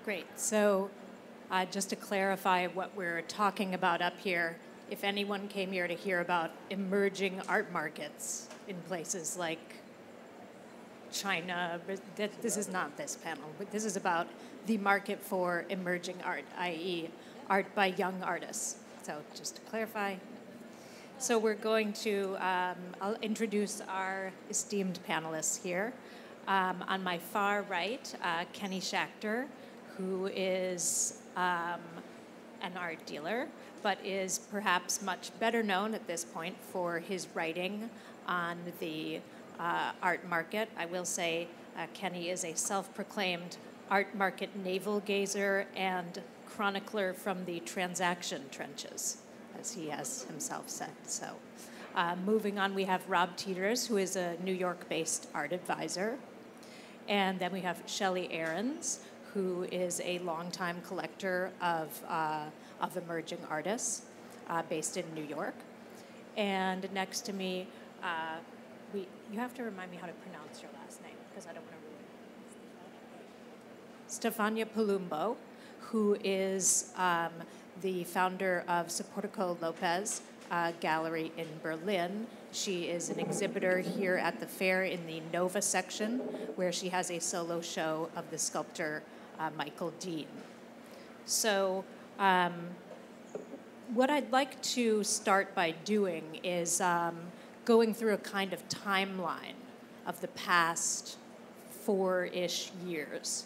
Great. So just to clarify what we're talking about up here, if anyone came here to hear about emerging art markets in places like China, this is not this panel, but this is about the market for emerging art, i.e. art by young artists. So just to clarify. So we're going to, I'll introduce our esteemed panelists here. On my far right, Kenny Schachter, who is an art dealer, but is perhaps much better known at this point for his writing on the art market. I will say Kenny is a self-proclaimed art market navel-gazer and chronicler from the transaction trenches, as he has himself said. So moving on, we have Rob Teeters, who is a New York-based art advisor. And then we have Shelley Ahrens, who is a longtime collector of emerging artists based in New York. And next to me, you have to remind me how to pronounce your last name, because I don't want to ruin it. Stefania Palumbo, who is the founder of Supportico Lopez gallery in Berlin. She is an exhibitor here at the fair in the Nova section, where she has a solo show of the sculptor Michael Dean. So what I'd like to start by doing is going through a kind of timeline of the past 4-ish years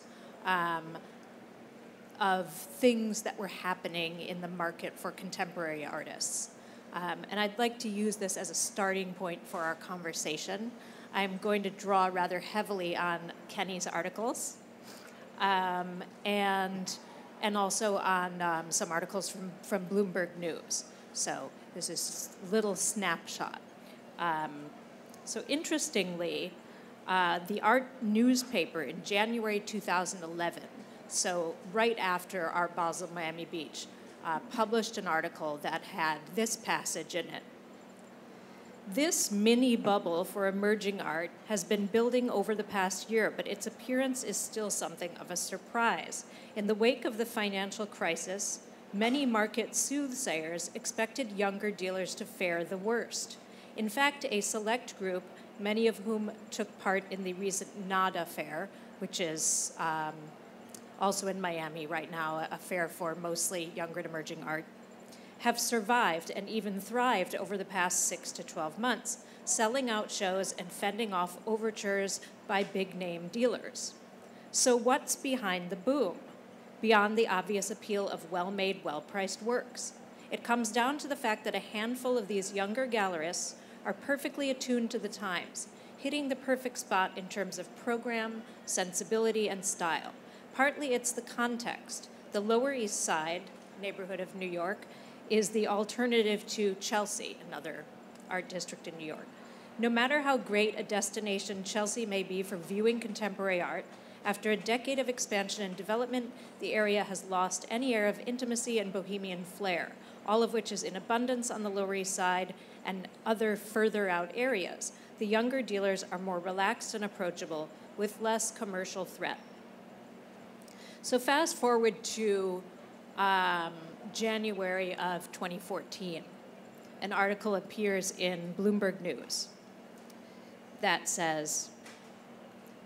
of things that were happening in the market for contemporary artists. And I'd like to use this as a starting point for our conversation. I'm going to draw rather heavily on Kenny's articles and also on some articles from Bloomberg News. So this is just a little snapshot. So interestingly, the Art newspaper in January 2011, so right after our Basel, Miami Beach, published an article that had this passage in it. This mini bubble for emerging art has been building over the past year, but its appearance is still something of a surprise. In the wake of the financial crisis, many market soothsayers expected younger dealers to fare the worst. In fact, a select group, many of whom took part in the recent NADA fair, which is also in Miami right now, a fair for mostly younger and emerging art, have survived and even thrived over the past 6 to 12 months, selling out shows and fending off overtures by big-name dealers. So what's behind the boom, beyond the obvious appeal of well-made, well-priced works? It comes down to the fact that a handful of these younger gallerists are perfectly attuned to the times, hitting the perfect spot in terms of program, sensibility, and style. Partly it's the context. The Lower East Side neighborhood of New York is the alternative to Chelsea, another art district in New York. No matter how great a destination Chelsea may be for viewing contemporary art, after a decade of expansion and development, the area has lost any air of intimacy and bohemian flair, all of which is in abundance on the Lower East Side and other further out areas. The younger dealers are more relaxed and approachable, with less commercial threat. So fast forward to January of 2014. An article appears in Bloomberg News that says,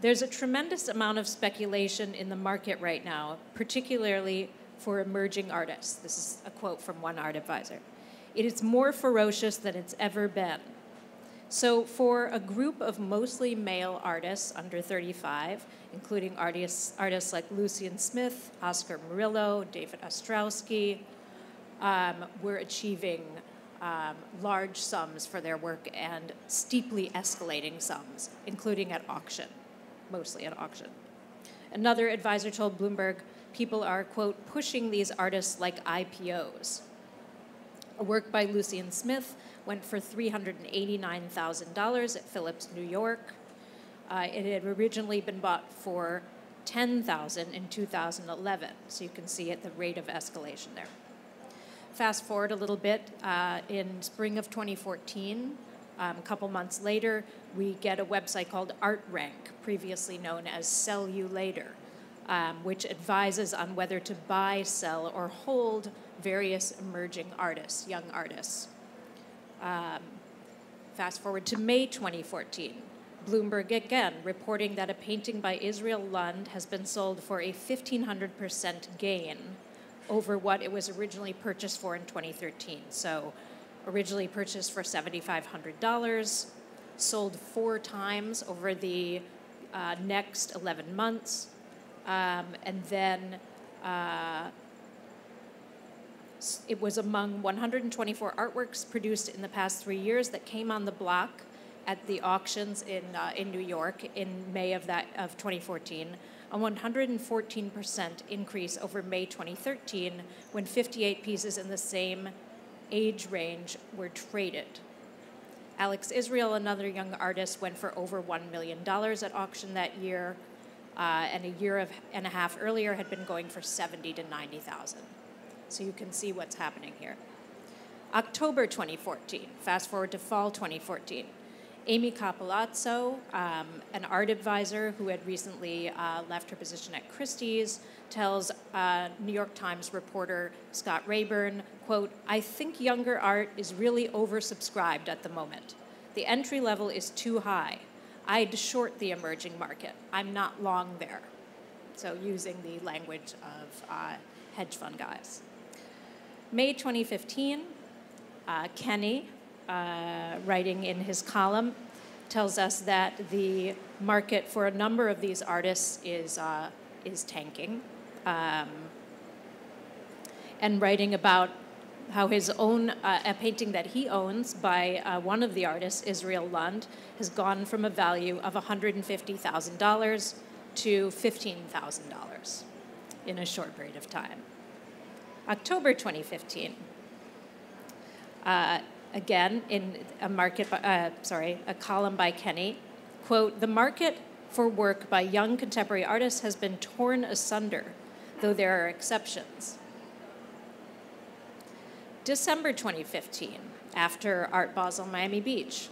there's a tremendous amount of speculation in the market right now, particularly for emerging artists. This is a quote from one art advisor. It is more ferocious than it's ever been. So for a group of mostly male artists under 35, including artists like Lucian Smith, Oscar Murillo, David Ostrowski, were achieving large sums for their work and steeply escalating sums, including at auction, mostly at auction. Another advisor told Bloomberg, people are, quote, pushing these artists like IPOs. A work by Lucian Smith went for $389,000 at Phillips, New York. It had originally been bought for $10,000 in 2011, so you can see at the rate of escalation there. Fast forward a little bit, in spring of 2014, a couple months later, we get a website called ArtRank, previously known as Sell You Later. which advises on whether to buy, sell, or hold various emerging artists, young artists. Fast forward to May 2014. Bloomberg again reporting that a painting by Israel Lund has been sold for a 1,500% gain over what it was originally purchased for in 2013. So originally purchased for $7,500, sold 4 times over the next 11 months, and then it was among 124 artworks produced in the past 3 years that came on the block at the auctions in New York in May of 2014, a 114% increase over May 2013, when 58 pieces in the same age range were traded. Alex Israel, another young artist, went for over $1 million at auction that year, and a year and a half earlier had been going for $70,000 to $90,000. So you can see what's happening here. October 2014, fast forward to fall 2014. Amy Capolazzo, an art advisor who had recently left her position at Christie's, tells New York Times reporter Scott Rayburn, quote, "I think younger art is really oversubscribed at the moment. The entry level is too high. I'd short the emerging market. I'm not long there." So using the language of hedge fund guys. May 2015, Kenny, writing in his column, tells us that the market for a number of these artists is tanking, and writing about how his own a painting that he owns by one of the artists, Israel Lund, has gone from a value of $150,000 to $15,000 in a short period of time. October 2015. Again, in a column by Kenny, quote, "The market for work by young contemporary artists has been torn asunder, though there are exceptions." December 2015, after Art Basel Miami Beach.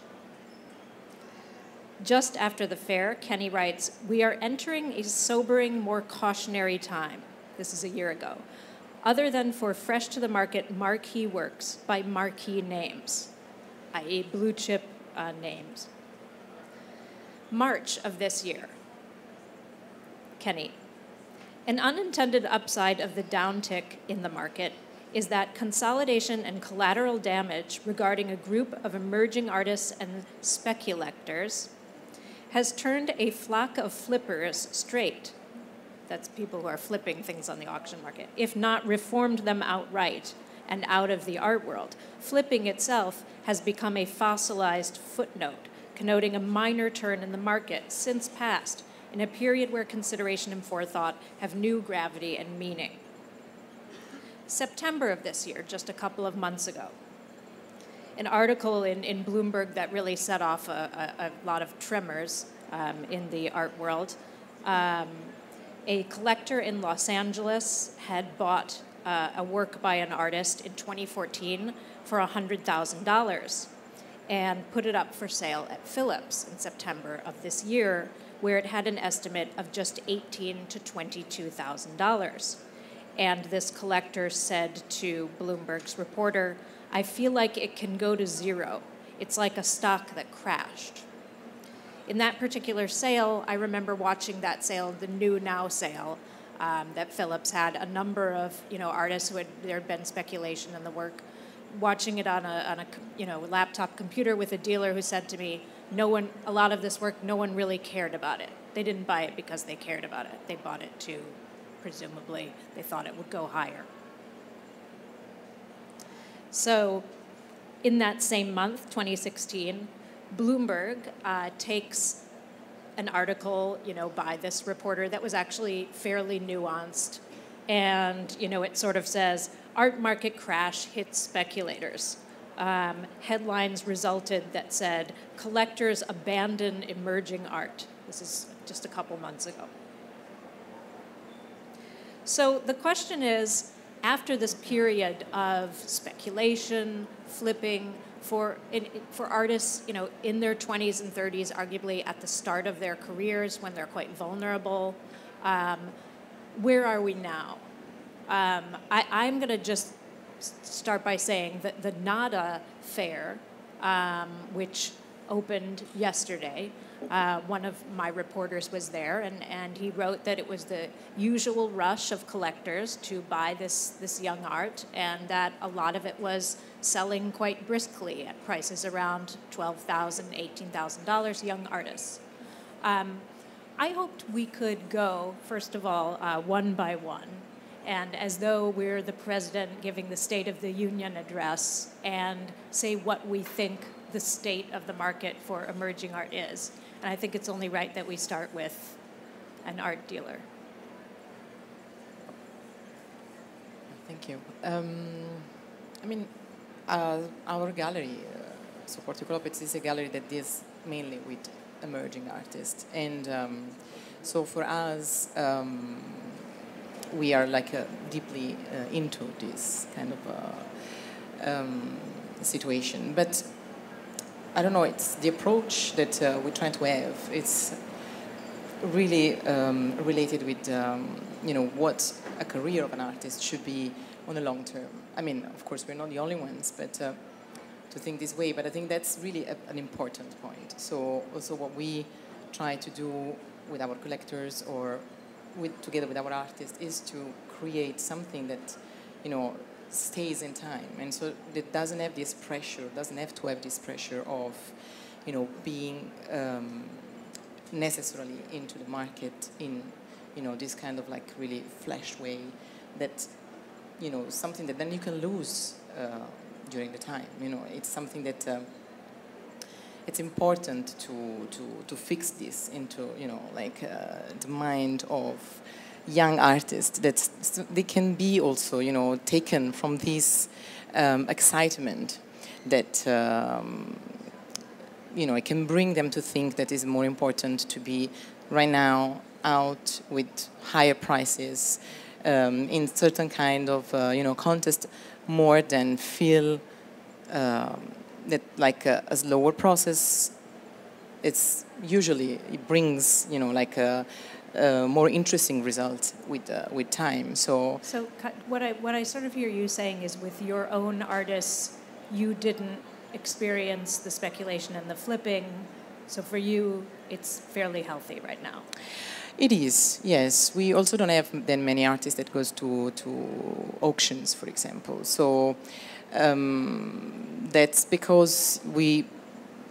Just after the fair, Kenny writes, "We are entering a sobering, more cautionary time." This is a year ago. "Other than for fresh to the market marquee works by marquee names," i.e. blue chip names. March of this year, Kenny, "An unintended upside of the downtick in the market is that consolidation and collateral damage regarding a group of emerging artists and speculators has turned a flock of flippers straight." That's people who are flipping things on the auction market, "if not reformed them outright and out of the art world. Flipping itself has become a fossilized footnote, connoting a minor turn in the market since past, in a period where consideration and forethought have new gravity and meaning." September of this year, just a couple of months ago, an article in Bloomberg that really set off a lot of tremors in the art world. A collector in Los Angeles had bought a work by an artist in 2014 for $100,000 and put it up for sale at Phillips in September of this year, where it had an estimate of just $18,000 to $22,000. And this collector said to Bloomberg's reporter, "I feel like it can go to zero. It's like a stock that crashed." In that particular sale, I remember watching that sale, the New Now sale, that Phillips had a number of artists who there had been speculation in the work, watching it on a laptop computer with a dealer who said to me, a lot of this work, no one really cared about it. They didn't buy it because they cared about it. They bought it to, presumably, they thought it would go higher. So in that same month, 2016, Bloomberg takes an article, by this reporter that was actually fairly nuanced, and it sort of says, "Art market crash hits speculators." Headlines resulted that said, "Collectors abandon emerging art." This is just a couple months ago. So the question is, after this period of speculation, flipping, for artists, in their 20s and 30s, arguably at the start of their careers when they're quite vulnerable, where are we now? I'm going to just start by saying that the NADA fair, which opened yesterday, one of my reporters was there, and he wrote that it was the usual rush of collectors to buy this young art, and that a lot of it was selling quite briskly at prices around $12,000, $18,000, young artists. I hoped we could go, first of all, one by one, and as though we're the president giving the State of the Union address, and say what we think the state of the market for emerging art is. And I think it's only right that we start with an art dealer. Thank you. I mean, our gallery, Supportico Lopez, is a gallery that deals mainly with emerging artists. And so for us, we are like deeply into this kind of situation. But I don't know, it's the approach that we're trying to have. It's really related with, what a career of an artist should be on the long term. I mean, of course, we're not the only ones, but to think this way. But I think that's really an important point. So also what we try to do with our collectors or together with our artists is to create something that, stays in time, and so it doesn't have this pressure, doesn't have to have this pressure of, being necessarily into the market in, this kind of like really flash way that, something that then you can lose during the time. It's something that it's important to fix this into, the mind of young artists, that they can be also, taken from this excitement that, it can bring them to think that it's more important to be right now out with higher prices in certain kind of, contest, more than feel that like a slower process. It brings, more interesting results with time. So what I sort of hear you saying is, with your own artists, you didn't experience the speculation and the flipping. So for you, it's fairly healthy right now. It is, yes. We also don't have that many artists that goes to auctions, for example. So that's because we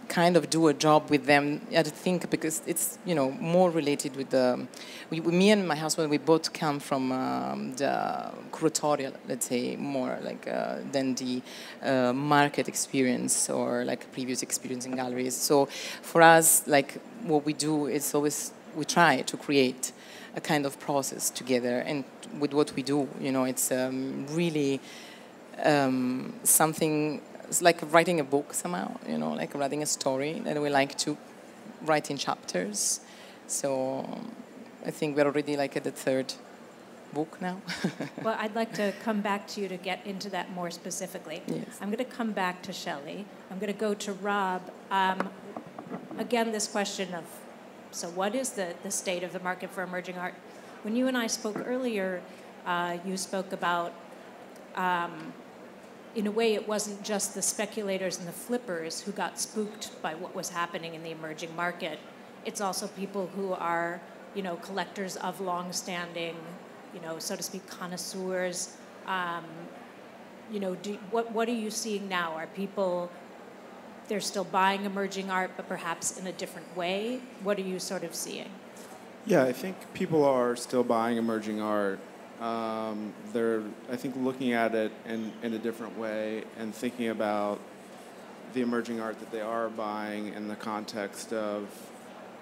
kind of do a job with them, I think, because it's, more related with me and my husband, we both come from the curatorial, let's say, more like than the market experience or like previous experience in galleries. So for us, like what we do is always, we try to create a kind of process together, and with what we do, it's really something. It's like writing a book somehow, like writing a story that we like to write in chapters. So I think we're already like at the third book now. Well, I'd like to come back to you to get into that more specifically. Yes. I'm going to come back to Shelley. I'm going to go to Rob. Again, this question of, so what is the state of the market for emerging art? When you and I spoke earlier, you spoke about in a way, it wasn't just the speculators and the flippers who got spooked by what was happening in the emerging market. It's also people who are, collectors of long-standing, so to speak, connoisseurs. What are you seeing now? Are people, they're still buying emerging art, but perhaps in a different way? What are you sort of seeing? Yeah, I think people are still buying emerging art. They're, I think, looking at it in a different way and thinking about the emerging art that they are buying in the context of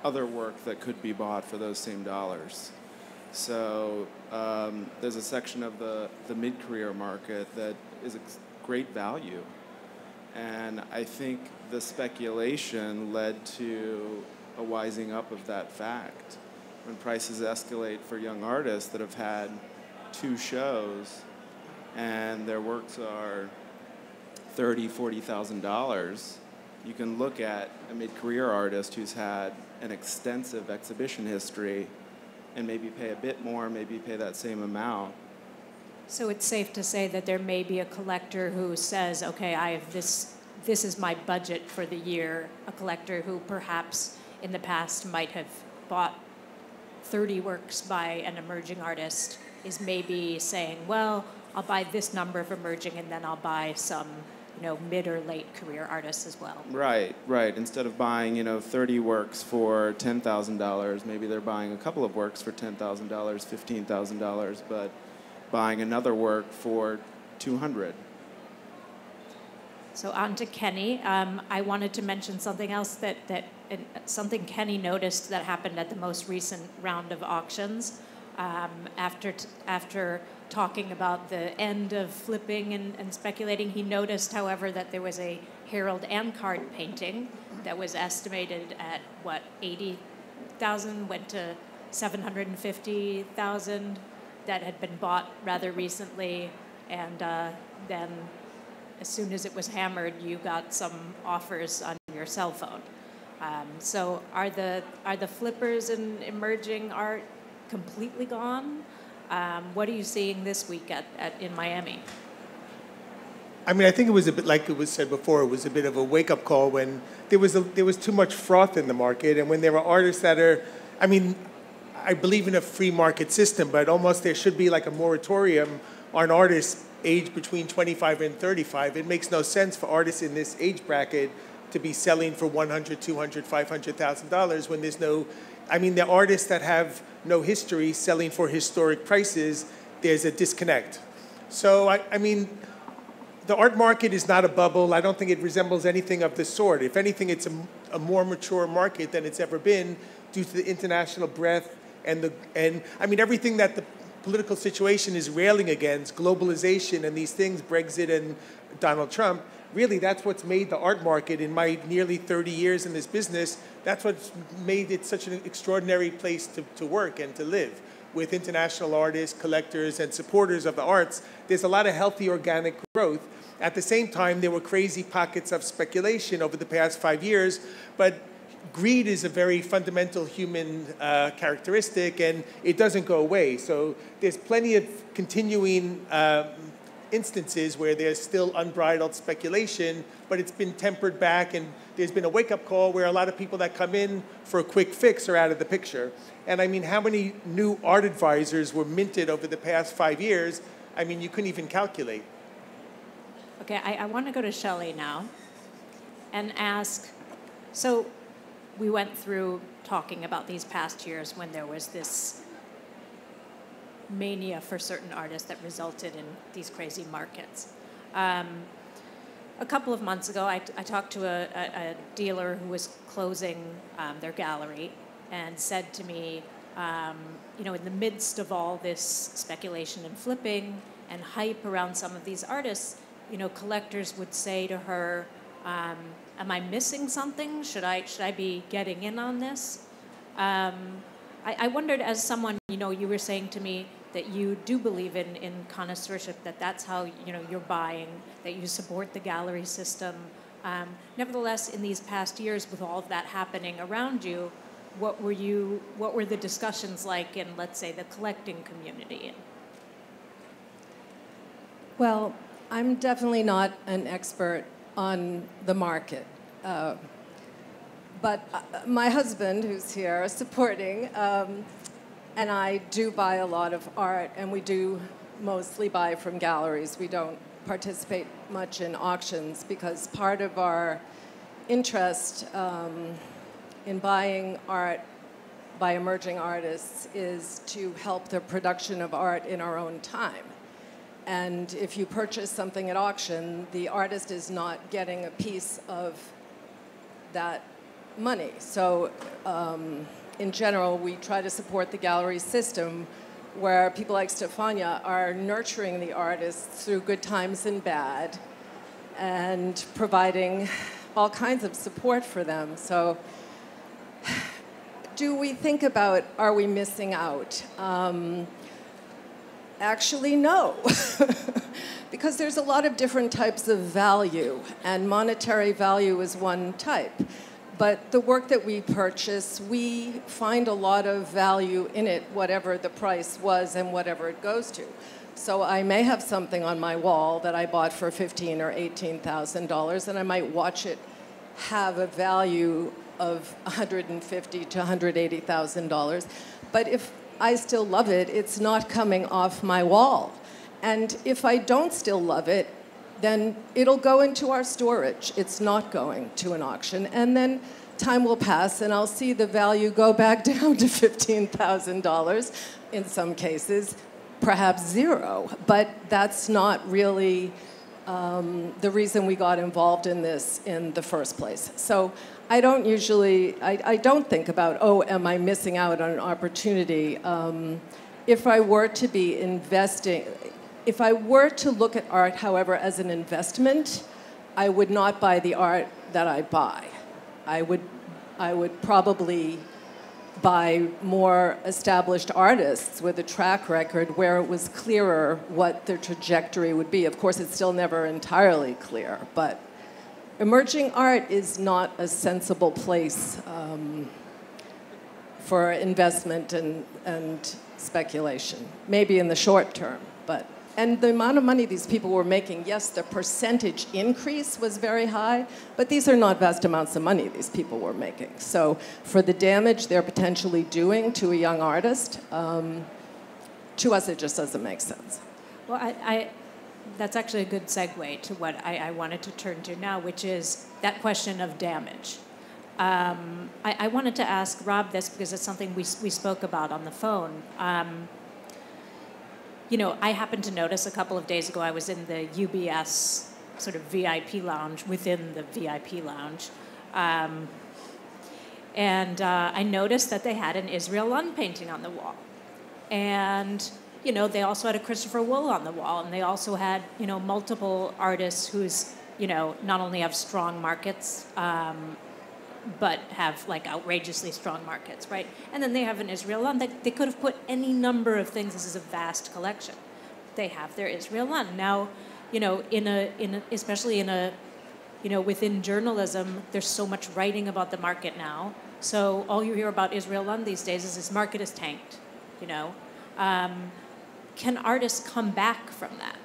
other work that could be bought for those same dollars. So there's a section of the mid-career market that is great value. And I think the speculation led to a wising up of that fact. When prices escalate for young artists that have had 2 shows and their works are $30,000, $40,000, you can look at a mid-career artist who's had an extensive exhibition history and maybe pay a bit more, maybe pay that same amount. So it's safe to say that there may be a collector who says, okay, I have this is my budget for the year. A collector who perhaps in the past might have bought 30 works by an emerging artist is maybe saying, well, I'll buy this number of emerging and then I'll buy some, mid or late career artists as well. Right. Instead of buying, 30 works for $10,000, maybe they're buying a couple of works for $10,000, $15,000, but buying another work for $200. So on to Kenny. I wanted to mention something else something Kenny noticed that happened at the most recent round of auctions. After talking about the end of flipping and speculating, he noticed, however, that there was a Harold Ancard painting that was estimated at, 80,000, went to 750,000, that had been bought rather recently, and then as soon as it was hammered, you got some offers on your cell phone. So are the flippers in emerging art completely gone? What are you seeing this week in Miami? I mean, I think it was a bit like it was said before. It was a bit of a wake-up call when there was too much froth in the market, and when there are artists that are, I mean, I believe in a free market system, but almost there should be like a moratorium on artists aged between 25 and 35. It makes no sense for artists in this age bracket to be selling for $100,000, $200,000, $500,000 when there's no, I mean, the artists that have no history selling for historic prices, there's a disconnect. So, I mean, the art market is not a bubble. I don't think it resembles anything of the sort. If anything, it's a more mature market than it's ever been due to the international breadth and I mean, everything that the political situation is railing against, globalization and these things, Brexit and Donald Trump, really that's what's made the art market in my nearly 30 years in this business, that's what's made it such an extraordinary place to work and to live. With international artists, collectors, and supporters of the arts, there's a lot of healthy organic growth. At the same time, there were crazy pockets of speculation over the past 5 years, but greed is a very fundamental human characteristic, and it doesn't go away. So there's plenty of continuing instances where there's still unbridled speculation, but it's been tempered back, and there's been a wake-up call where a lot of people that come in for a quick fix are out of the picture. And I mean, how many new art advisors were minted over the past 5 years? I mean, you couldn't even calculate. Okay, I want to go to Shelley now and ask, so we went through talking about these past years when there was this mania for certain artists that resulted in these crazy markets. A couple of months ago, I talked to a dealer who was closing their gallery and said to me, in the midst of all this speculation and flipping and hype around some of these artists, collectors would say to her, am I missing something? Should I be getting in on this? I wondered, as someone, you were saying to me that you do believe in connoisseurship, that's how, you're buying, that you support the gallery system. Nevertheless, in these past years, with all of that happening around you, what were the discussions like in, let's say, the collecting community? Well, I'm definitely not an expert on the market. But my husband, who's here supporting, and I do buy a lot of art, and we do mostly buy from galleries. We don't participate much in auctions because part of our interest in buying art by emerging artists is to help the production of art in our own time. And if you purchase something at auction, the artist is not getting a piece of that money. So in general, we try to support the gallery system where people like Stefania are nurturing the artists through good times and bad and providing all kinds of support for them. So do we think about, are we missing out? Actually, no, because there's a lot of different types of value, and monetary value is one type. but the work that we purchase, we find a lot of value in it, whatever the price was and whatever it goes to. So I may have something on my wall that I bought for $15,000 or $18,000, and I might watch it have a value of $150,000 to $180,000. But if I still love it, it's not coming off my wall. And if I don't still love it, then it'll go into our storage. It's not going to an auction. And then time will pass, and I'll see the value go back down to $15,000 in some cases, perhaps zero. But that's not really the reason we got involved in this in the first place. So I don't usually, I don't think about, oh, am I missing out on an opportunity? If I were to be investing, if I were to look at art, however, as an investment, I would not buy the art that I buy. I would probably buy more established artists with a track record where it was clearer what their trajectory would be. Of course, it's still never entirely clear, but emerging art is not a sensible place for investment and speculation. Maybe in the short term, but. And the amount of money these people were making, yes, the percentage increase was very high, but these are not vast amounts of money these people were making. So for the damage they're potentially doing to a young artist, to us it just doesn't make sense. Well, that's actually a good segue to what I wanted to turn to now, which is that question of damage. I wanted to ask Rob this because it's something we spoke about on the phone. You know, I happened to notice a couple of days ago I was in the UBS sort of VIP lounge within the VIP lounge. And I noticed that they had an Israel Lund painting on the wall. And, you know, they also had a Christopher Wool on the wall. And they also had, you know, multiple artists who's, you know, not only have strong markets, but have like outrageously strong markets, right? And then they have an Israel Lund. They could have put any number of things. This is a vast collection. They have their Israel Lund. Now, you know, especially in a, you know, within journalism, there's so much writing about the market now. So all you hear about Israel Lund these days is this market is tanked, you know. Can artists come back from that?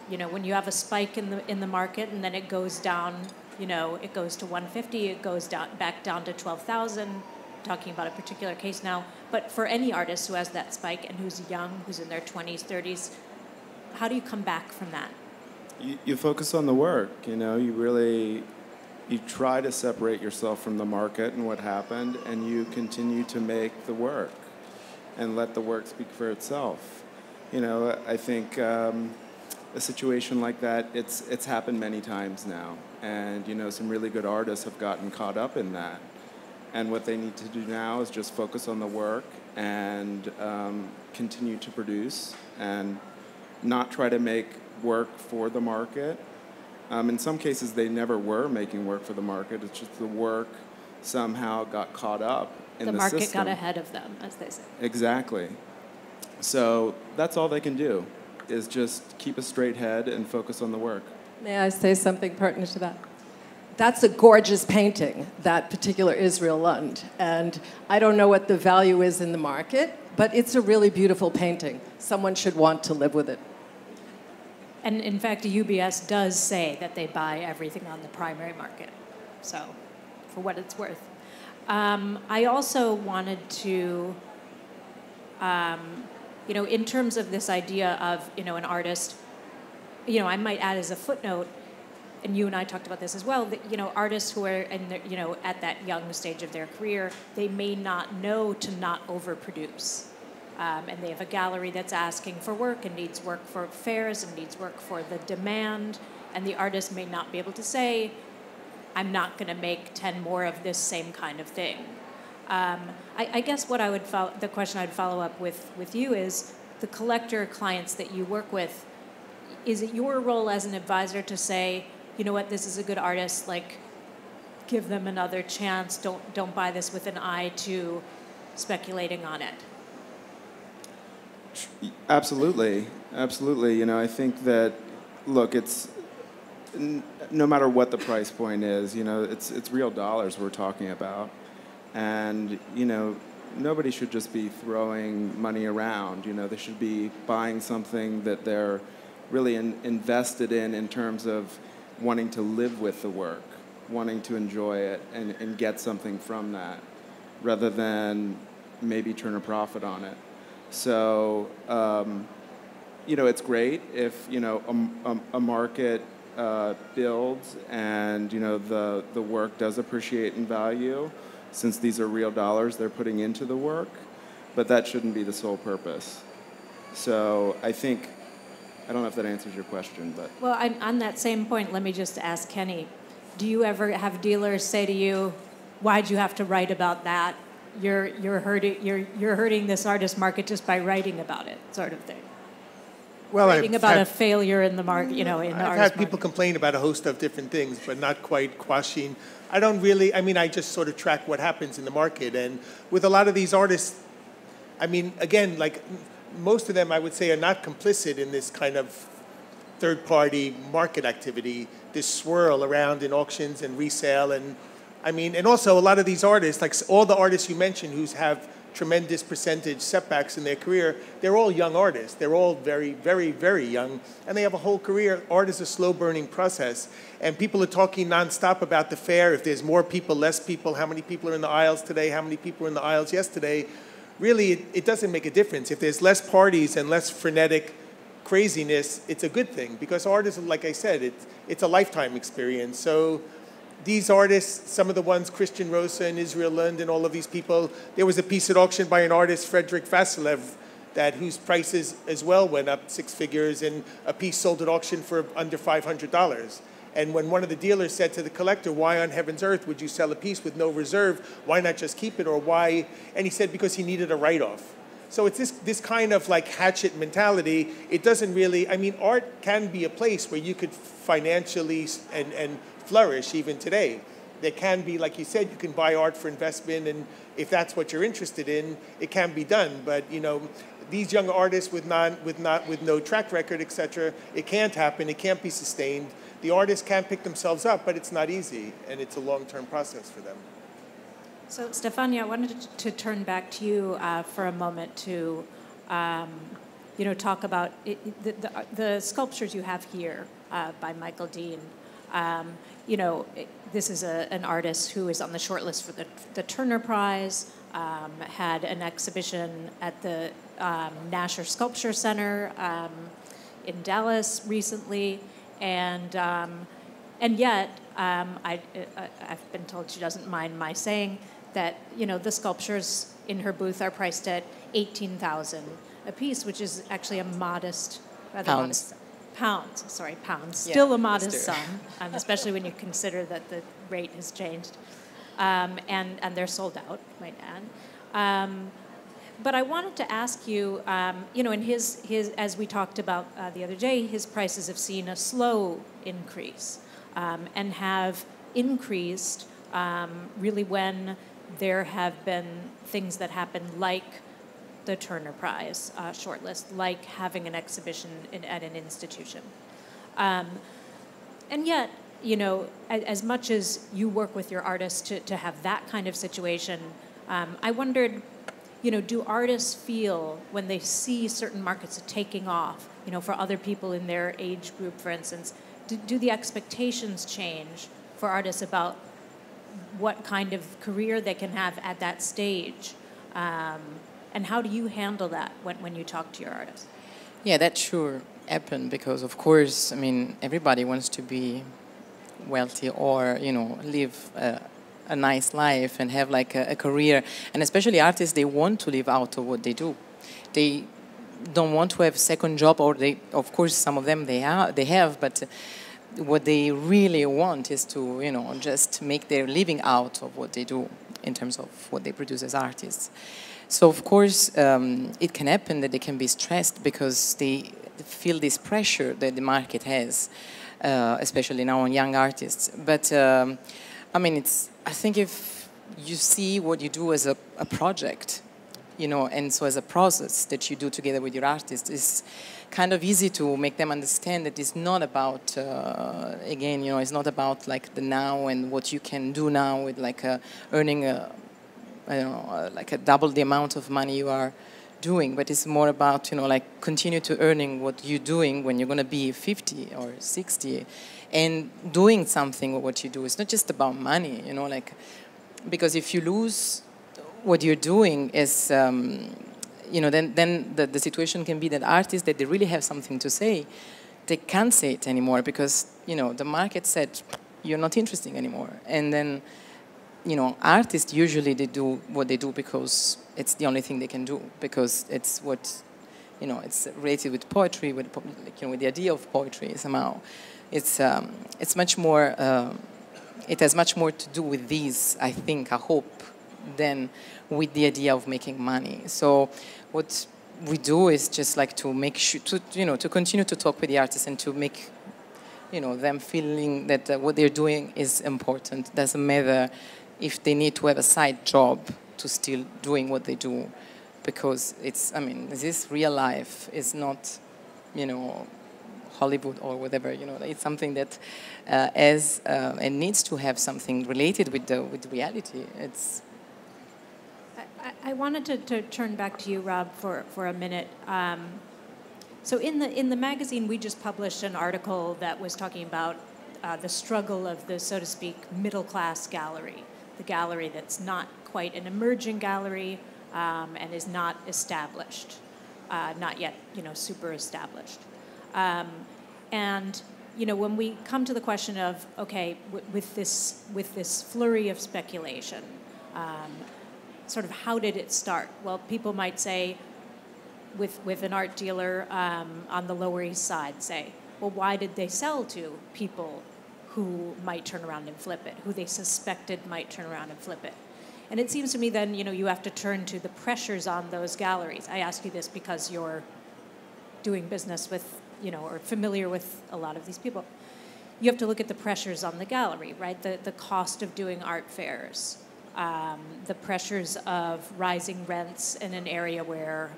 You know, when you have a spike in the market and then it goes down. You know, it goes to 150, it goes back down to 12,000, talking about a particular case now. But for any artist who has that spike and who's young, who's in their 20s, 30s, how do you come back from that? You focus on the work, you know, you try to separate yourself from the market and what happened, and you continue to make the work and let the work speak for itself. You know, I think a situation like that, it's happened many times now. And, you know, some really good artists have gotten caught up in that. And what they need to do now is just focus on the work and continue to produce and not try to make work for the market. In some cases, they never were making work for the market. It's just the work somehow got caught up in the system. The market got ahead of them, as they say. Exactly. So that's all they can do, is just keep a straight head and focus on the work. May I say something pertinent to that? That's a gorgeous painting, that particular Israel Lund. And I don't know what the value is in the market, but it's a really beautiful painting. Someone should want to live with it. And in fact, UBS does say that they buy everything on the primary market. So, for what it's worth. I also wanted to, you know, in terms of this idea of, you know, an artist, you know, I might add as a footnote, and you and I talked about this as well, that, you know, artists who are in their, you know, at that young stage of their career, they may not know to not overproduce. And they have a gallery that's asking for work and needs work for fairs and needs work for the demand, and the artist may not be able to say, I'm not going to make 10 more of this same kind of thing. I guess what I would the question I'd follow up with you is the collector clients that you work with. Is it your role as an advisor to say, you know what, this is a good artist, like, give them another chance, don't buy this with an eye to speculating on it? Absolutely. You know, I think that, look, it's no matter what the price point is, you know, it's real dollars we're talking about. And, you know, nobody should just be throwing money around. You know, they should be buying something that they're really invested in terms of wanting to live with the work, wanting to enjoy it and get something from that, rather than maybe turn a profit on it. So, you know, it's great if, you know, a market builds and, you know, the work does appreciate in value, since these are real dollars they're putting into the work, but that shouldn't be the sole purpose. So I think, I don't know if that answers your question, but... Well, on that same point, let me just ask Kenny, do you ever have dealers say to you, why'd you have to write about that? You're hurting this artist market just by writing about it, sort of thing. Well, writing about a failure in the market, you know, in the artist market. I've had people complain about a host of different things, but not quite quashing. I don't really, I mean, I just sort of track what happens in the market. And with a lot of these artists, I mean, again, like most of them, I would say, are not complicit in this kind of third-party market activity, this swirl around in auctions and resale. And I mean, and also a lot of these artists, like all the artists you mentioned who have tremendous percentage setbacks in their career, they're all young artists. They're all very, very, very young, and they have a whole career. Art is a slow-burning process, and people are talking nonstop about the fair. If there's more people, less people, how many people are in the aisles today, how many people were in the aisles yesterday. Really, it doesn't make a difference. If there's less parties and less frenetic craziness, it's a good thing, because art is, like I said, it's a lifetime experience. So these artists, some of the ones, Christian Rosa and Israel Lund and all of these people, there was a piece at auction by an artist, Frederick Vasilev, whose prices as well went up 6 figures, and a piece sold at auction for under $500. And when one of the dealers said to the collector, why on heaven's earth would you sell a piece with no reserve? Why not just keep it, or why? And he said, because he needed a write-off. So it's this kind of like hatchet mentality. It doesn't really, I mean, art can be a place where you could financially and flourish even today. There can be, like you said, you can buy art for investment, and if that's what you're interested in, it can be done. But you know, these young artists with no track record, etc., it can't happen. It can't be sustained. The artists can pick themselves up, but it's not easy, and it's a long-term process for them. So, Stefania, I wanted to turn back to you for a moment to, you know, talk about the sculptures you have here by Michael Dean. You know, this is an artist who is on the shortlist for the Turner Prize, had an exhibition at the Nasher Sculpture Center in Dallas recently, and yet I've been told she doesn't mind my saying that, you know, the sculptures in her booth are priced at $18,000 a piece, which is actually a modest, rather modest. Pounds. Still a modest sum, especially when you consider that the rate has changed. And they're sold out, might add. But I wanted to ask you, you know, in his as we talked about the other day, his prices have seen a slow increase and have increased really when there have been things that happen like the Turner Prize shortlist, like having an exhibition at an institution. And yet, you know, as much as you work with your artists to have that kind of situation, I wondered, you know, do artists feel when they see certain markets taking off, you know, for other people in their age group, for instance, do the expectations change for artists about what kind of career they can have at that stage? And how do you handle that when you talk to your artists? Yeah, that sure happened because, of course, I mean, everybody wants to be wealthy or, you know, live a nice life and have like a career. And especially artists, they want to live out of what they do. They don't want to have second job, or they, of course, some of them they have, but what they really want is to, you know, just make their living out of what they do in terms of what they produce as artists. So, of course, it can happen that they can be stressed because they feel this pressure that the market has, especially now on young artists. But, I mean, I think if you see what you do as a project, you know, and so as a process that you do together with your artist, it's kind of easy to make them understand that it's not about, again, you know, it's not about like the now and what you can do now with like earning I don't know, like a double the amount of money you are doing, but it's more about, you know, like continue to earning what you're doing when you're going to be 50 or 60 and doing something with what you do. It's not just about money, you know, like, because if you lose what you're doing is, you know, then the situation can be that artists that they really have something to say, they can't say it anymore because, you know, the market said you're not interesting anymore. And then, you know, artists usually they do what they do because it's the only thing they can do, because it's what, you know, it's related with poetry, with, you know, with the idea of poetry somehow. It's much more, it has much more to do with these, I think, I hope, than with the idea of making money. So what we do is just like to make sure, to, you know, to continue to talk with the artists and to make, you know, them feeling that what they're doing is important. Doesn't matter if they need to have a side job to still doing what they do, because it's, I mean, this real life is not, you know, Hollywood or whatever, you know, it's something that has and needs to have something related with reality. It's. I wanted to turn back to you, Rob, for a minute. So in the magazine, we just published an article that was talking about the struggle of the, so to speak, middle-class gallery, the gallery that's not quite an emerging gallery and is not established, not yet, you know, super established. And, you know, when we come to the question of, okay, with this flurry of speculation, sort of how did it start? Well, people might say, with an art dealer on the Lower East Side, say, well, why did they sell to people who might turn around and flip it, who they suspected might turn around and flip it? And it seems to me then, you know, you have to turn to the pressures on those galleries. I ask you this because you're doing business with, you know, or familiar with a lot of these people. You have to look at the pressures on the gallery, right? The cost of doing art fairs, the pressures of rising rents in an area where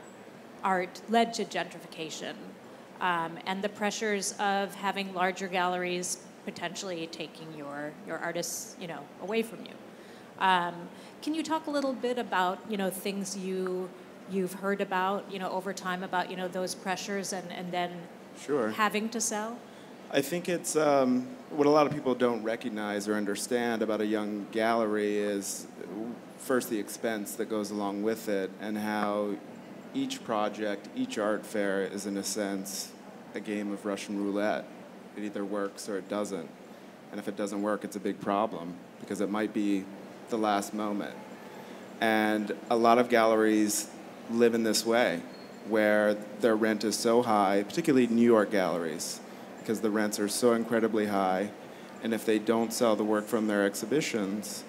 art led to gentrification, and the pressures of having larger galleries potentially taking your artists, you know, away from you. Can you talk a little bit about, you know, things you've heard about, you know, over time about, you know, those pressures and then Sure. having to sell? I think it's what a lot of people don't recognize or understand about a young gallery is first the expense that goes along with it, and how each project, each art fair is in a sense a game of Russian roulette. It either works or it doesn't. And if it doesn't work, it's a big problem because it might be the last moment. And a lot of galleries live in this way, where their rent is so high, particularly New York galleries, because the rents are so incredibly high, and if they don't sell the work from their exhibitions,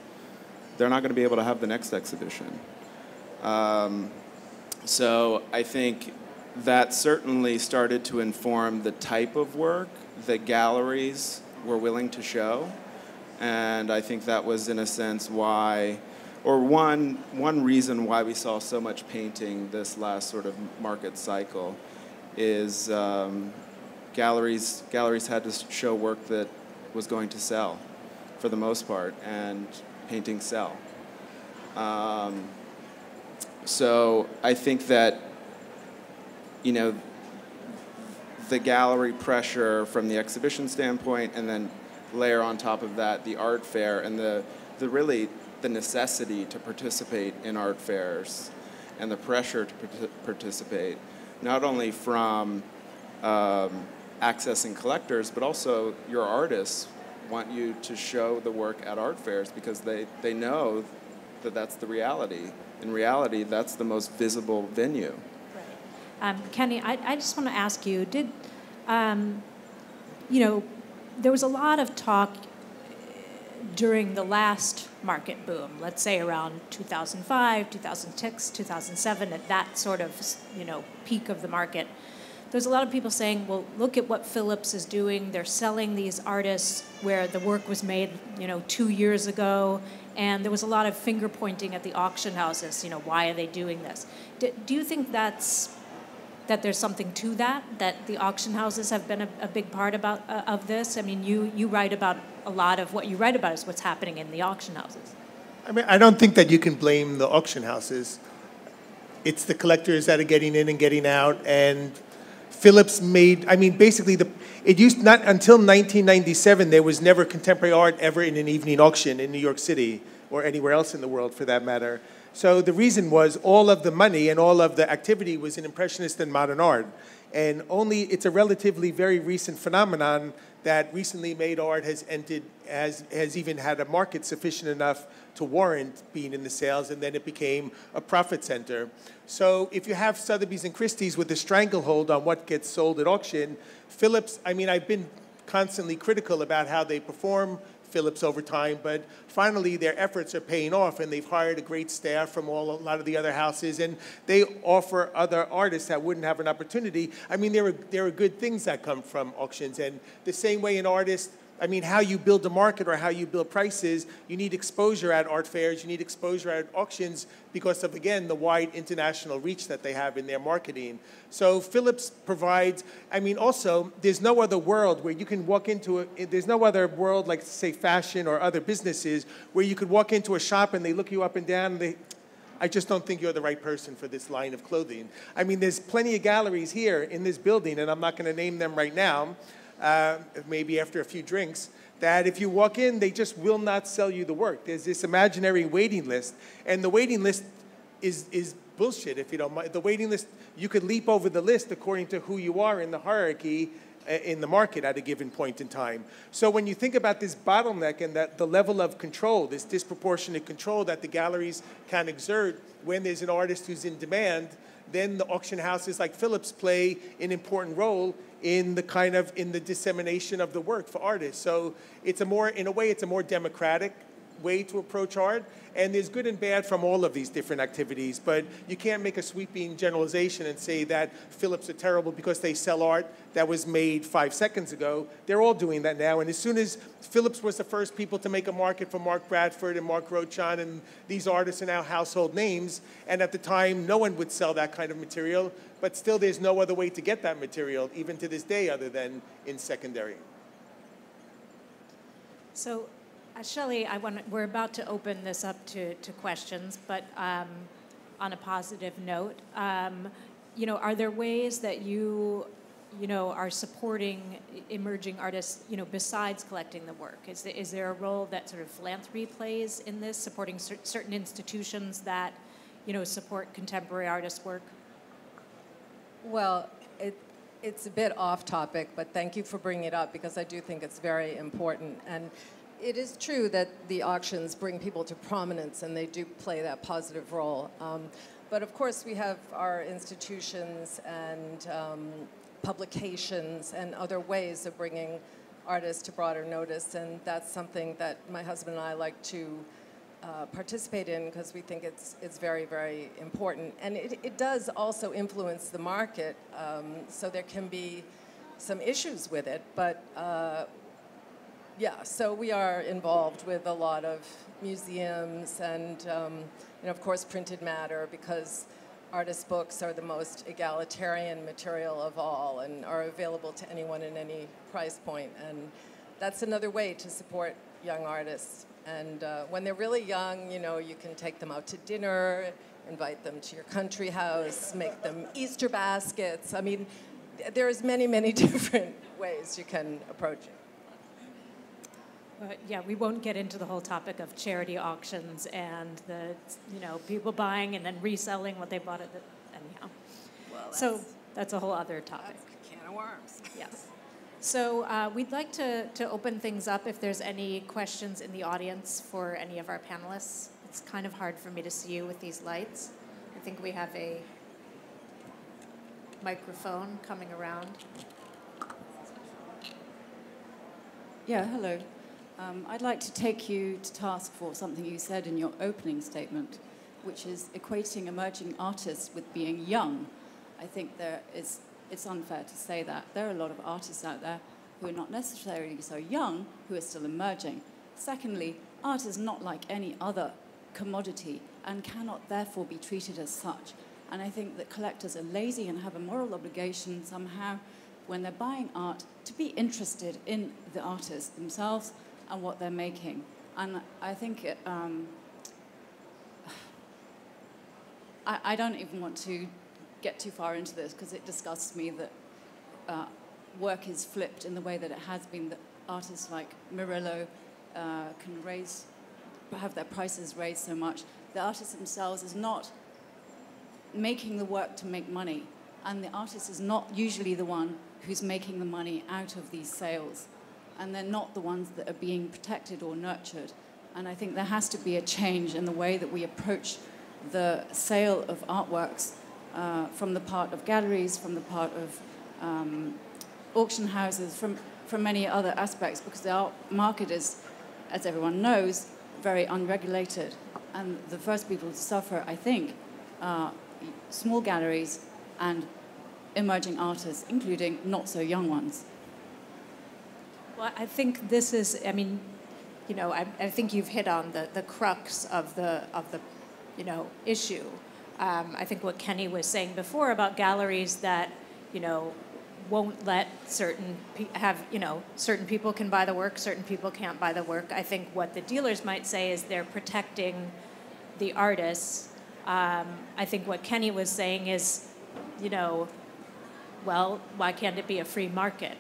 they're not going to be able to have the next exhibition. So I think that certainly started to inform the type of work that galleries were willing to show, and I think that was in a sense why, or one reason why we saw so much painting this last sort of market cycle is galleries had to show work that was going to sell for the most part, and paintings sell. So I think that, you know, the gallery pressure from the exhibition standpoint, and then layer on top of that the art fair and the necessity to participate in art fairs and the pressure to participate, not only from accessing collectors, but also your artists want you to show the work at art fairs because they know that that's the reality. In reality, that's the most visible venue. Right. Kenny, I just want to ask you, did, you know, there was a lot of talk during the last market boom, let's say around 2005, 2006, 2007, at that sort of, you know, peak of the market. there's a lot of people saying, well, look at what Philips is doing. They're selling these artists where the work was made, 2 years ago. And there was a lot of finger pointing at the auction houses. Why are they doing this? Do you think that there's something to that the auction houses have been a big part of this? I mean, you write about a lot of what you write about is what's happening in the auction houses. I mean, I don't think that you can blame the auction houses. It's the collectors that are getting in and getting out. And Philips basically it used not until 1997, there was never contemporary art ever in an evening auction in New York City or anywhere else in the world for that matter. So the reason was all of the money and all of the activity was in Impressionist and modern art. And it's a relatively very recent phenomenon that recently made art has even had a market sufficient enough to warrant being in the sales, and then it became a profit center. So if you have Sotheby's and Christie's with a stranglehold on what gets sold at auction, Philips, I've been constantly critical about how they perform Philips over time, but finally their efforts are paying off, and they've hired a great staff from a lot of the other houses, and they offer other artists that wouldn't have an opportunity. There are good things that come from auctions, and the same way an artist, how you build a market or how you build prices, you need exposure at art fairs, you need exposure at auctions because of, again, the wide international reach that they have in their marketing. So Philips provides, also, there's no other world where you can walk into there's no other world like, say, fashion or other businesses where you could walk into a shop and they look you up and down and I just don't think you're the right person for this line of clothing. There's plenty of galleries here in this building, and I'm not going to name them right now, maybe after a few drinks, that if you walk in, they just will not sell you the work. There's this imaginary waiting list, and the waiting list is bullshit, if you don't mind. The waiting list, you could leap over the list according to who you are in the hierarchy in the market at a given point in time. So when you think about this bottleneck and that the level of control, this disproportionate control that the galleries can exert when there's an artist who's in demand, then the auction houses like Philips play an important role in the dissemination of the work for artists. So in a way, it's a more democratic way to approach art. And there's good and bad from all of these different activities, but you can't make a sweeping generalization and say that Philips are terrible because they sell art that was made 5 seconds ago. They're all doing that now. And as soon as Philips was the first people to make a market for Mark Bradford and Mark Rochon, and these artists are now household names, and at the time, no one would sell that kind of material, but still there's no other way to get that material, even to this day, other than in secondary. So, Shelley, we're about to open this up to questions, but on a positive note, are there ways that you are supporting emerging artists, besides collecting the work? Is there a role that sort of philanthropy plays in this, supporting certain institutions that, support contemporary artists' work? Well, it's a bit off topic, but thank you for bringing it up because I do think it's very important. And it is true that the auctions bring people to prominence and they do play that positive role. But of course we have our institutions and publications and other ways of bringing artists to broader notice, and that's something that my husband and I like to participate in because we think it's very, very important. And it does also influence the market, so there can be some issues with it, but yeah, so we are involved with a lot of museums and, of course, printed matter, because artist books are the most egalitarian material of all and are available to anyone in any price point. And that's another way to support young artists. And when they're really young, you can take them out to dinner, invite them to your country house, make them Easter baskets. There's many, many different ways you can approach it. Yeah, we won't get into the whole topic of charity auctions and the, people buying and then reselling what they bought at the, anyhow. Well, that's a whole other topic. That's a can of worms. Yes. So we'd like to open things up if there's any questions in the audience for any of our panelists. It's kind of hard for me to see you with these lights. I think we have a microphone coming around. Yeah, hello. I'd like to take you to task for something you said in your opening statement, which is equating emerging artists with being young. I think there is it's unfair to say that. There are a lot of artists out there who are not necessarily so young, who are still emerging. Secondly, art is not like any other commodity and cannot therefore be treated as such. And I think that collectors are lazy and have a moral obligation somehow, when they're buying art, to be interested in the artists themselves and what they're making. And I think I don't even want to get too far into this, because it disgusts me that work is flipped in the way that it has been, that artists like Murillo can have their prices raised so much. The artist themselves is not making the work to make money, and the artist is not usually the one who's making the money out of these sales, and they're not the ones that are being protected or nurtured. And I think there has to be a change in the way that we approach the sale of artworks from the part of galleries, from the part of auction houses, from many other aspects, because the art market is, as everyone knows, very unregulated. And the first people to suffer, I think, are small galleries and emerging artists, including not so young ones. Well, I think this is, I mean, you know, I think you've hit on the crux of the issue. I think what Kenny was saying before about galleries that, you know, won't let certain people can buy the work, certain people can't buy the work. I think what the dealers might say is they're protecting the artists. I think what Kenny was saying is, you know, well, why can't it be a free market?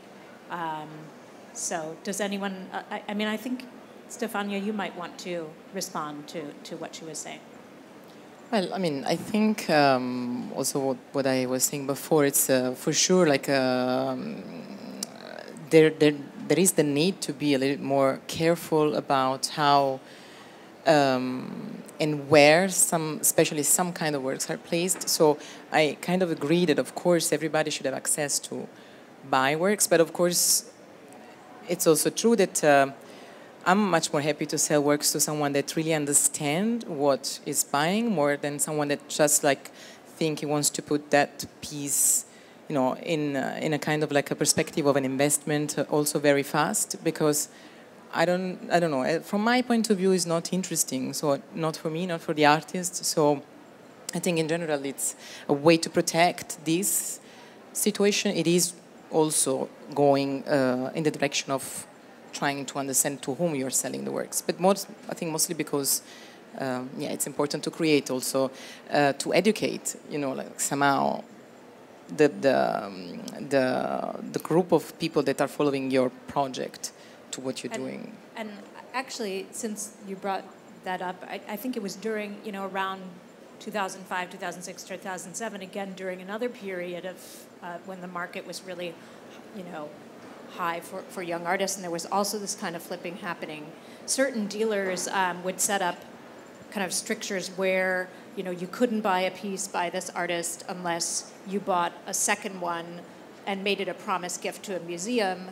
So does anyone, I mean, I think, Stefania, you might want to respond to what she was saying. Well, I mean, I think also what I was saying before, it's for sure like there is the need to be a little more careful about how and where especially some kind of works are placed. So I kind of agree that, of course, everybody should have access to buy works, but of course, it's also true that I'm much more happy to sell works to someone that really understands what is buying, more than someone that just like think he wants to put that piece, you know, in a kind of like a perspective of an investment, also very fast, because I don't know. From my point of view, it's not interesting. So not for me, not for the artist. So I think in general, it's a way to protect this situation. It is also going in the direction of trying to understand to whom you're selling the works. But I think mostly because, it's important to create also, to educate, you know, like somehow the group of people that are following your project to what you're doing. And actually, since you brought that up, I think it was during, you know, around 2005, 2006, 2007, again, during another period of when the market was really, you know, high for young artists, and there was also this kind of flipping happening. Certain dealers would set up kind of strictures where, you know, you couldn't buy a piece by this artist unless you bought a second one and made it a promise gift to a museum,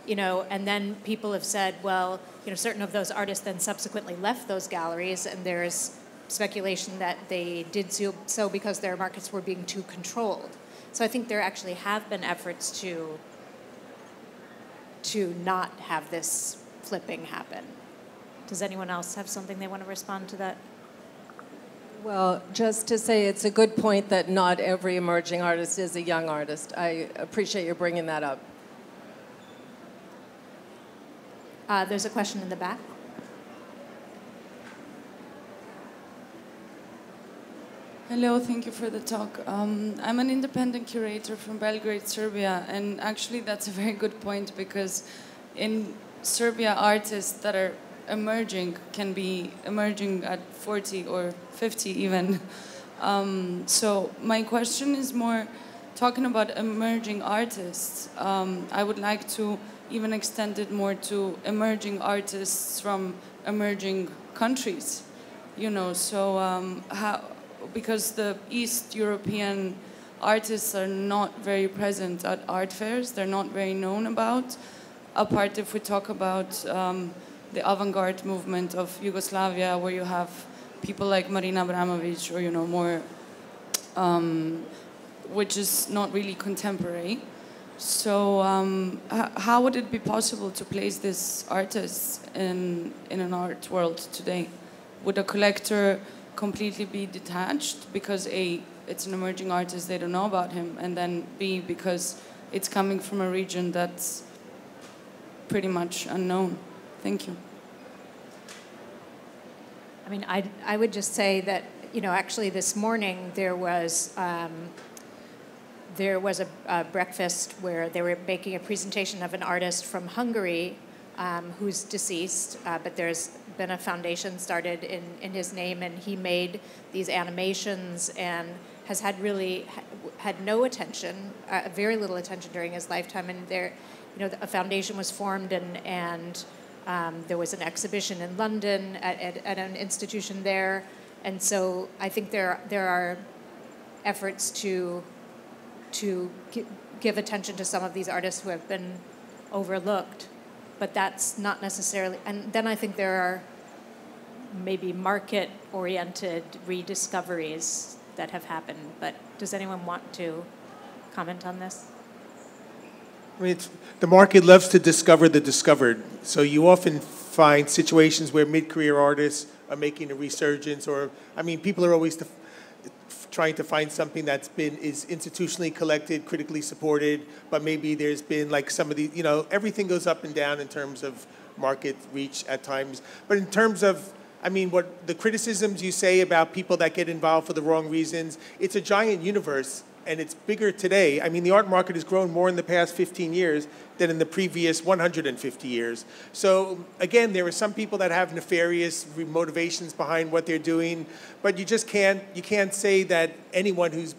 you know, and then people have said, well, you know, certain of those artists then subsequently left those galleries, and there's speculation that they did so because their markets were being too controlled. So I think there actually have been efforts to not have this flipping happen. Does anyone else have something they want to respond to that? Well, just to say it's a good point that not every emerging artist is a young artist. I appreciate you bringing that up. There's a question in the back. Hello, thank you for the talk. I'm an independent curator from Belgrade, Serbia, and actually that's a very good point, because in Serbia, artists that are emerging can be emerging at 40 or 50 even. So my question is more talking about emerging artists. I would like to even extend it more to emerging artists from emerging countries, you know, so because the East European artists are not very present at art fairs, they're not very known about, apart if we talk about the avant-garde movement of Yugoslavia, where you have people like Marina Abramovic, or, you know, more which is not really contemporary. So how would it be possible to place this artist in an art world today? Would a collector completely be detached because A, it's an emerging artist, they don't know about him, and then B, because it's coming from a region that's pretty much unknown? Thank you. I mean, I would just say that, actually this morning there was a breakfast where they were making a presentation of an artist from Hungary who's deceased, but there's been a foundation started in his name, and he made these animations and has had no attention, very little attention during his lifetime. And there, a foundation was formed, and there was an exhibition in London at an institution there. And so I think there are efforts to give attention to some of these artists who have been overlooked, but that's not necessarily. And then I think there are maybe market-oriented rediscoveries that have happened. But does anyone want to comment on this? I mean, the market loves to discover the discovered. So you often find situations where mid-career artists are making a resurgence, or, I mean, people are always trying to find something is institutionally collected, critically supported, but maybe there's been like some of the, everything goes up and down in terms of market reach at times. But in terms of, I mean, what the criticisms you say about people that get involved for the wrong reasons, it's a giant universe, and it's bigger today. I mean, the art market has grown more in the past 15 years than in the previous 150 years. So again, there are some people that have nefarious motivations behind what they're doing, but you just can't say that anyone who's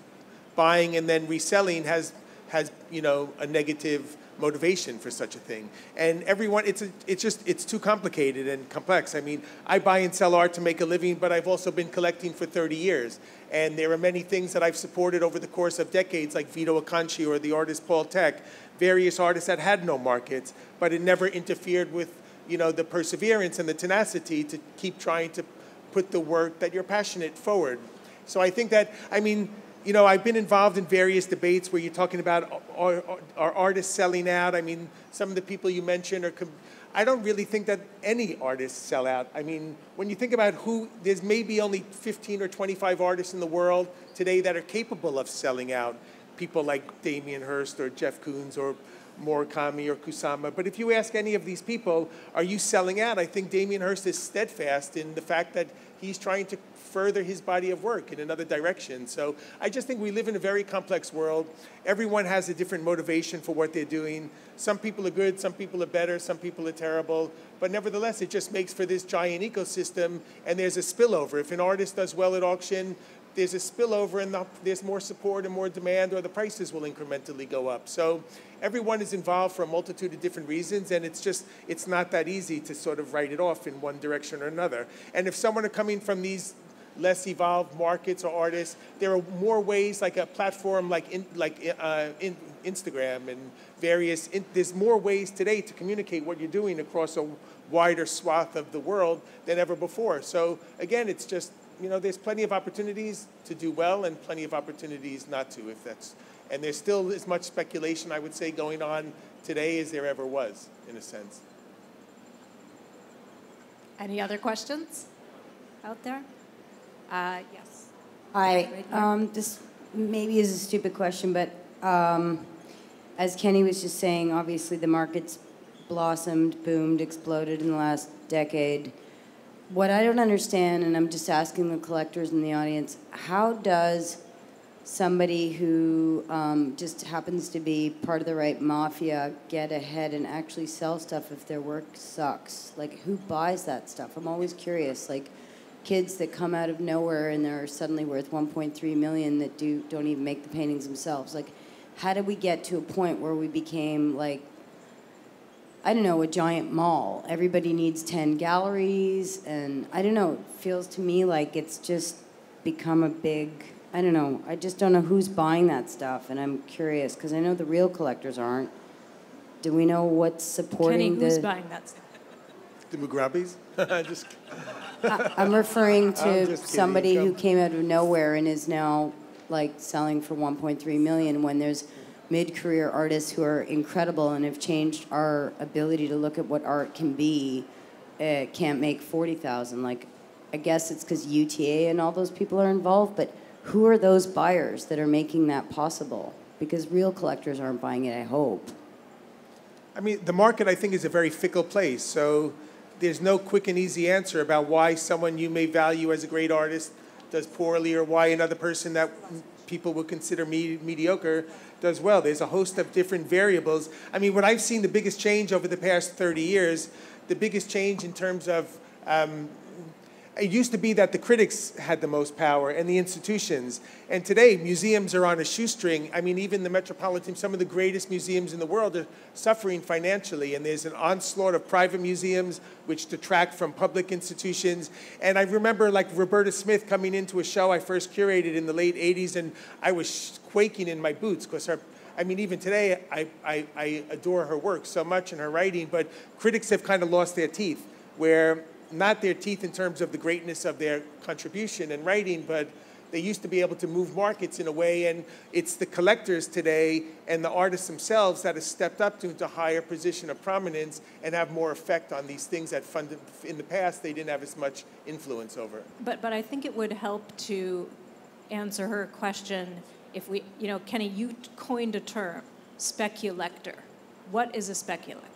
buying and then reselling has a negative motivation for such a thing. And everyone, it's too complicated and complex. I mean, I buy and sell art to make a living, but I've also been collecting for 30 years. And there are many things that I've supported over the course of decades, like Vito Acconci or the artist Paul Tech, various artists that had no markets, but it never interfered with, the perseverance and the tenacity to keep trying to put the work that you're passionate forward. So I think that, I mean, I've been involved in various debates where you're talking about are artists selling out. I mean, some of the people you mentioned I don't really think that any artists sell out. I mean, when you think about there's maybe only 15 or 25 artists in the world today that are capable of selling out. People like Damien Hirst or Jeff Koons or Murakami or Kusama. But if you ask any of these people, are you selling out? I think Damien Hirst is steadfast in the fact that he's trying to further his body of work in another direction. So I just think we live in a very complex world. Everyone has a different motivation for what they're doing. Some people are good, some people are better, some people are terrible. But nevertheless, it just makes for this giant ecosystem, and there's a spillover. If an artist does well at auction, there's a spillover and there's more support and more demand, or the prices will incrementally go up. So everyone is involved for a multitude of different reasons, and it's not that easy to sort of write it off in one direction or another. And if someone are coming from these less evolved markets or artists, there are more ways, like a platform like Instagram and there's more ways today to communicate what you're doing across a wider swath of the world than ever before. So again, it's just, there's plenty of opportunities to do well and plenty of opportunities not to, and there's still as much speculation, I would say, going on today as there ever was, in a sense. Any other questions out there? Yes. Hi. This maybe is a stupid question, but as Kenny was just saying, obviously the market's blossomed, boomed, exploded in the last decade. What I don't understand, and I'm just asking the collectors in the audience, how does somebody who just happens to be part of the right mafia get ahead and actually sell stuff if their work sucks? Like, who buys that stuff? I'm always curious. Like, kids that come out of nowhere and they're suddenly worth 1.3 million that don't even make the paintings themselves. Like, how did we get to a point where we became like, I don't know, a giant mall? Everybody needs 10 galleries, and I don't know, it feels to me like it's just become a big, I don't know, I just don't know who's buying that stuff, and I'm curious, because I know the real collectors aren't. Do we know what's supporting Kenny, who's buying that stuff? The Mugrabis? I'm referring to somebody who came out of nowhere and is now like selling for 1.3 million when there's mid-career artists who are incredible and have changed our ability to look at what art can be, can't make 40,000. Like, I guess it's because UTA and all those people are involved, but who are those buyers that are making that possible? Because real collectors aren't buying it, I hope. I mean, the market, I think, is a very fickle place. So there's no quick and easy answer about why someone you may value as a great artist does poorly or why another person that people would consider mediocre does well. There's a host of different variables. I mean, what I've seen the biggest change over the past 30 years, the biggest change in terms of it used to be that the critics had the most power and the institutions. And today, museums are on a shoestring. I mean, even the Metropolitan, some of the greatest museums in the world are suffering financially. And there's an onslaught of private museums which detract from public institutions. And I remember, like, Roberta Smith coming into a show I first curated in the late 80s, and I was quaking in my boots because I mean, even today, I adore her work so much and her writing, but critics have kind of lost their teeth, where not their teeth in terms of the greatness of their contribution and writing, but they used to be able to move markets in a way, and it's the collectors today and the artists themselves that have stepped up to a higher position of prominence and have more effect on these things that in the past they didn't have as much influence over. But I think it would help to answer her question if we, you know, Kenny, you coined a term, speculator. What is a speculator?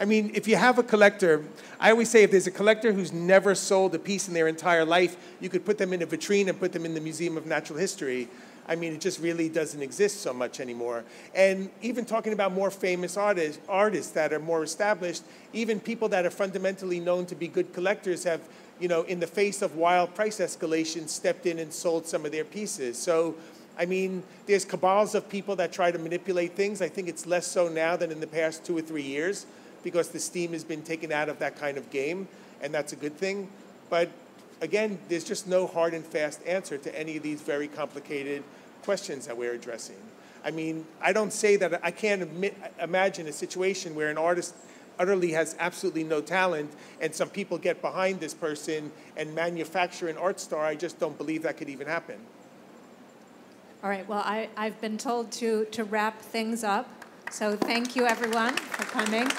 I mean, if you have a collector, I always say if there's a collector who's never sold a piece in their entire life, you could put them in a vitrine and put them in the Museum of Natural History. I mean, it just really doesn't exist so much anymore. And even talking about more famous artists that are more established, even people that are fundamentally known to be good collectors have, you know, in the face of wild price escalation, stepped in and sold some of their pieces. So, I mean, there's cabals of people that try to manipulate things. I think it's less so now than in the past 2 or 3 years, because the steam has been taken out of that kind of game, and that's a good thing. But again, there's just no hard and fast answer to any of these very complicated questions that we're addressing. I mean, I don't say that, I can't imagine a situation where an artist utterly has absolutely no talent and some people get behind this person and manufacture an art star. I just don't believe that could even happen. All right, well, I've been told to wrap things up. So thank you, everyone, for coming.